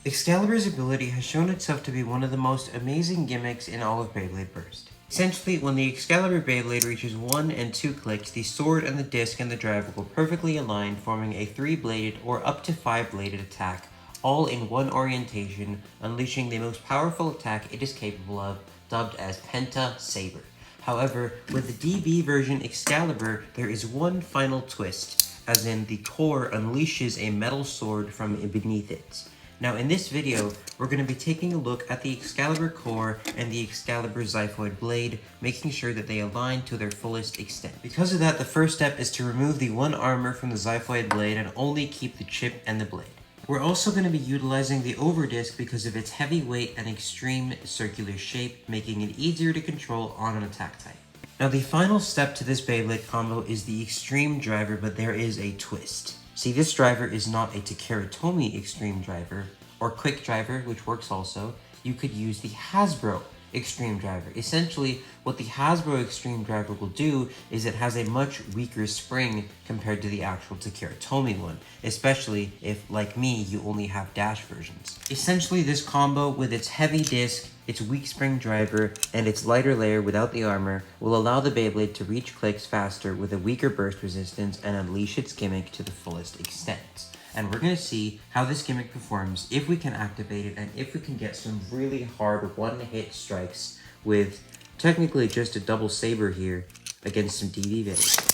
Excaliber's ability has shown itself to be one of the most amazing gimmicks in all of Beyblade Burst. Essentially, when the Xcaliber Beyblade reaches 1 and 2 clicks, the sword and the disc and the driver will perfectly align, forming a 3-bladed or up to 5-bladed attack, all in one orientation, unleashing the most powerful attack it is capable of, dubbed as Penta Saber. However, with the DB version Xcaliber, there is one final twist, as in the core unleashes a metal sword from beneath it. Now in this video, we're going to be taking a look at the Xcaliber core and the Xcaliber Xiphoid blade, making sure that they align to their fullest extent. Because of that, the first step is to remove the one armor from the Xiphoid blade and only keep the chip and the blade. We're also going to be utilizing the overdisc because of its heavy weight and extreme circular shape, making it easier to control on an attack type. Now the final step to this Beyblade combo is the extreme driver, but there is a twist. See, this driver is not a Takeratomi Extreme Driver, or Quick Driver, which works also. You could use the Hasbro Extreme Driver. Essentially, what the Hasbro Extreme Driver will do is it has a much weaker spring compared to the actual Takeratomi one, especially if, like me, you only have dash versions. Essentially, this combo with its heavy disc, its weak spring driver, and its lighter layer without the armor will allow the Beyblade to reach clicks faster with a weaker burst resistance and unleash its gimmick to the fullest extent. And we're going to see how this gimmick performs if we can activate it and if we can get some really hard one-hit strikes with technically just a double saber here against some DB Beyblades.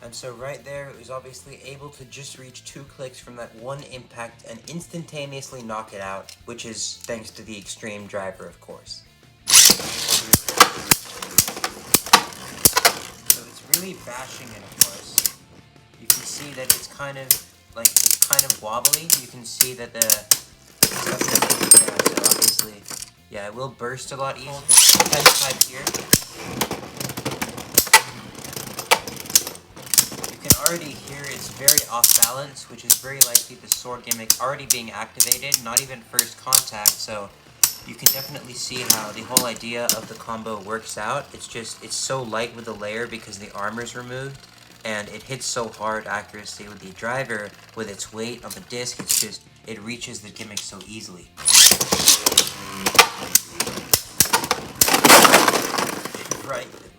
And so right there, it was obviously able to just reach 2 clicks from that one impact and instantaneously knock it out, which is thanks to the extreme driver, of course. So it's really bashing it, of course. You can see that it's kind of wobbly. You can see that so obviously, yeah, it will burst a lot easier. Defense type here. You can already hear it's very off balance, which is very likely the sword gimmick already being activated, not even first contact, so you can definitely see how the whole idea of the combo works out. It's so light with the layer because the armor's removed, and it hits so hard accuracy with the driver, with its weight on the disc, it reaches the gimmick so easily.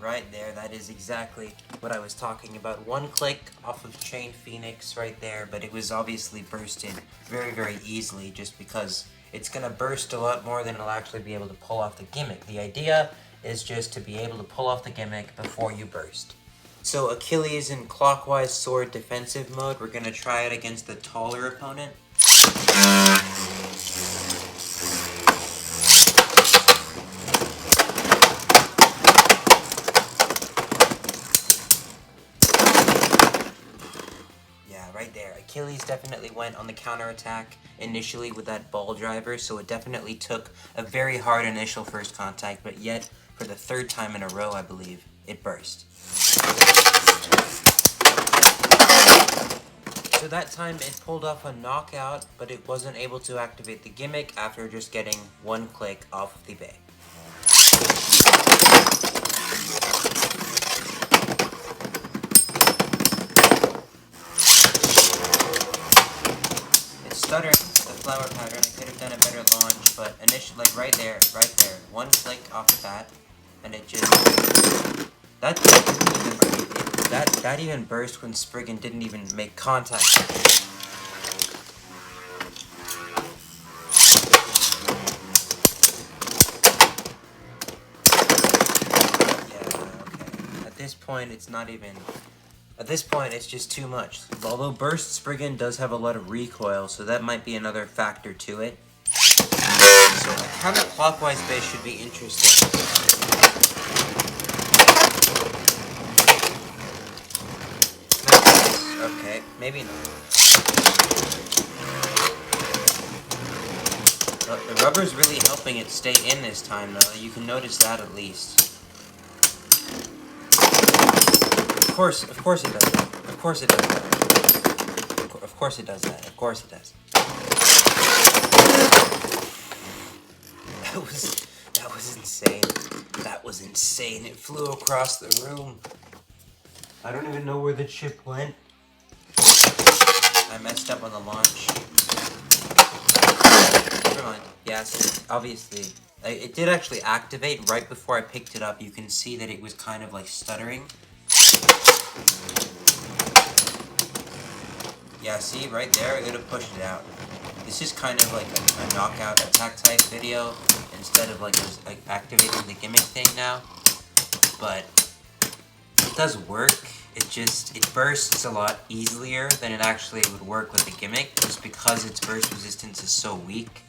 Right there, that is exactly what I was talking about. 1 click off of Chain Phoenix right there, but it was obviously bursted very, very easily just because it's going to burst a lot more than it'll actually be able to pull off the gimmick. The idea is just to be able to pull off the gimmick before you burst. So Achilles in clockwise sword defensive mode, we're going to try it against the taller opponent. Yeah, right there. Achilles definitely went on the counterattack initially with that ball driver, so it definitely took a very hard initial first contact, but yet, for the 3rd time in a row, I believe, it burst. So that time it pulled off a knockout, but it wasn't able to activate the gimmick after just getting 1 click off of the bay. It's stuttering, the flower pattern. I could have done a better launch, but initially, like right there, 1 click off the bat, and it just... That even burst when Spriggan didn't even make contact. Yeah, okay. At this point, it's just too much. Although Burst Spriggan does have a lot of recoil, so that might be another factor to it. So a counterclockwise base should be interesting. Okay, maybe not. Well, the rubber's really helping it stay in this time, though. You can notice that at least. Of course it does that. Of course it does that. Of course it does that. Of course it does. That was insane. That was insane. It flew across the room. I don't even know where the chip went. I I messed up on the launch. Never mind. Yes, obviously. It did actually activate right before I picked it up. You can see that it was kind of like stuttering. Yeah, see, right there, it would have pushed it out. This is kind of like a knockout attack type video instead of like activating the gimmick thing now. But it does work. It bursts a lot easier than it actually would work with the gimmick, just because its burst resistance is so weak.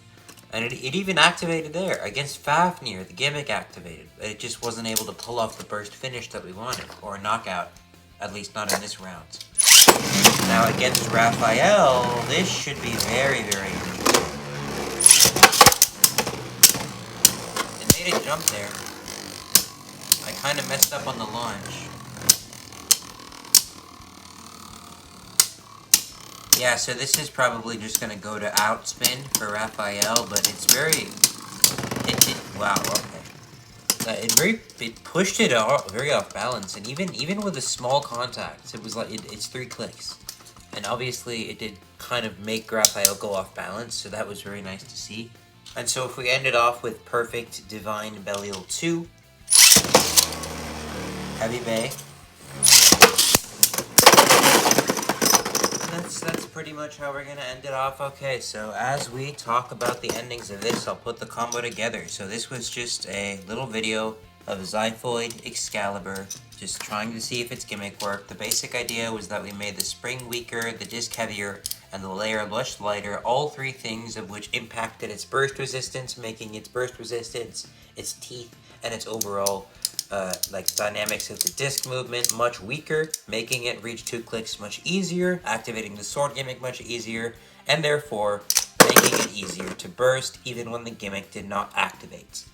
And it even activated there. Against Fafnir, the gimmick activated. But it just wasn't able to pull off the burst finish that we wanted, or a knockout. At least not in this round. Now against Raphael, this should be very, very easy. It made a jump there. I kind of messed up on the launch. Yeah, so this is probably just going to go to outspin for Raphael, but it's very... wow, okay. It pushed it very off balance, and even with a small contact, it was like, it's 3 clicks. And obviously, it did kind of make Raphael go off balance, so that was very nice to see. And so if we ended off with perfect Divine Belial 2, Heavy Bay, that's pretty much how we're going to end it off. Okay, so as we talk about the endings of this, I'll put the combo together. So this was just a little video of Xiphoid Xcaliber, just trying to see if its gimmick worked. The basic idea was that we made the spring weaker, the disc heavier, and the layer much lighter, all 3 things of which impacted its burst resistance, making its burst resistance, its teeth, and its overall dynamics of the disc movement much weaker, making it reach 2 clicks much easier, activating the sword gimmick much easier, and therefore making it easier to burst even when the gimmick did not activate.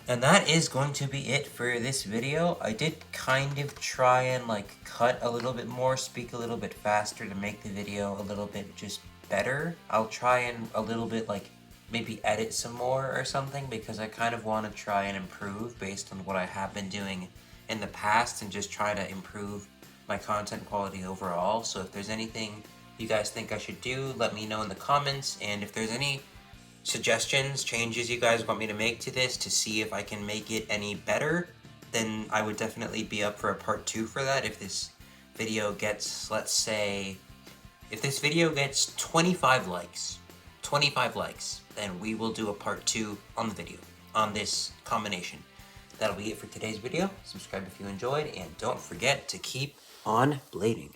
And that is going to be it for this video. I did kind of try and cut a little bit more, speak a little bit faster to make the video a little bit just better. I'll try and a little bit maybe edit some more or something, because I kind of want to try and improve based on what I have been doing in the past and just try to improve my content quality overall. So if there's anything you guys think I should do, let me know in the comments, and if there's any suggestions, changes you guys want me to make to this to see if I can make it any better, then I would definitely be up for a part 2 for that. If this video gets, let's say, if this video gets 25 likes, then we will do a part 2 on the video, on this combination. That'll be it for today's video. Subscribe if you enjoyed, and don't forget to keep on blading.